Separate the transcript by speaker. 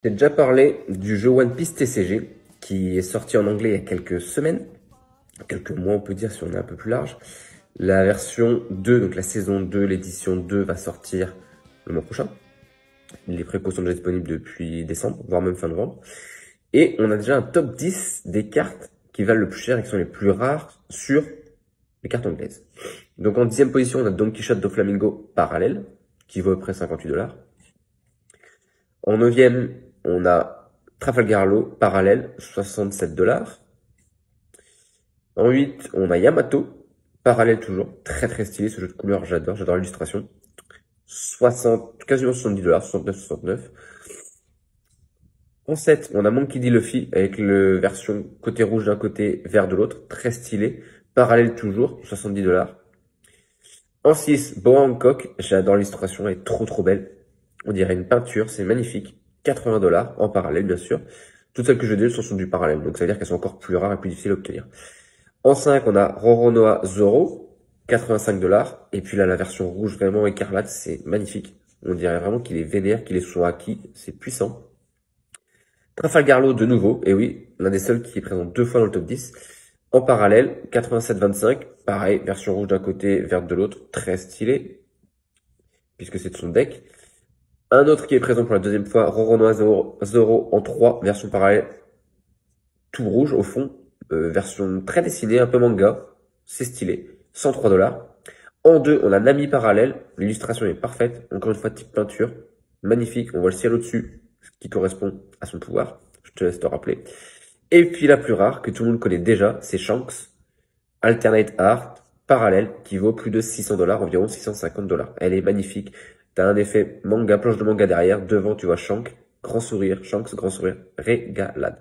Speaker 1: J'ai déjà parlé du jeu One Piece TCG qui est sorti en anglais il y a quelques semaines, quelques mois on peut dire si on est un peu plus large. La version 2, donc la saison 2, l'édition 2 va sortir le mois prochain. Les précos sont déjà disponibles depuis décembre, voire même fin novembre. Et on a déjà un top 10 des cartes qui valent le plus cher et qui sont les plus rares sur les cartes anglaises. Donc en 10e position, on a Don Quichotte do Flamingo parallèle, qui vaut à peu près 58$. En 9e, on a Trafalgar Law parallèle, 67$. En 8, on a Yamato, parallèle toujours, très très stylé ce jeu de couleurs, j'adore l'illustration. quasiment 70$, 69. En 7, on a Monkey D. Luffy avec le version côté rouge d'un côté, vert de l'autre, très stylé, parallèle toujours, 70$. En 6, Boa Hancock, j'adore l'illustration, elle est trop belle. On dirait une peinture, c'est magnifique. 80$, en parallèle bien sûr. Toutes celles que je dis sont sur du parallèle, donc ça veut dire qu'elles sont encore plus rares et plus difficiles à obtenir. En 5, on a Roronoa Zoro, 85$. Et puis là, la version rouge vraiment écarlate, c'est magnifique. On dirait vraiment qu'il est vénère, qu'il est son acquis, c'est puissant. Trafalgar Law de nouveau, et oui, l'un des seuls qui est présent 2 fois dans le top 10. En parallèle, 87,25, pareil, version rouge d'un côté, verte de l'autre, très stylé, puisque c'est de son deck. Un autre qui est présent pour la deuxième fois, Roronoa Zoro en 3, version parallèle, tout rouge au fond, version très dessinée, un peu manga, c'est stylé, 103$. En 2, on a Nami parallèle, l'illustration est parfaite, encore une fois type peinture, magnifique, on voit le ciel au-dessus, ce qui correspond à son pouvoir, je te laisse te rappeler. Et puis la plus rare, que tout le monde connaît déjà, c'est Shanks, Alternate Art, parallèle, qui vaut plus de 600$, environ 650$. Elle est magnifique, t'as un effet manga, planche de manga derrière, devant tu vois Shanks, grand sourire, régalade.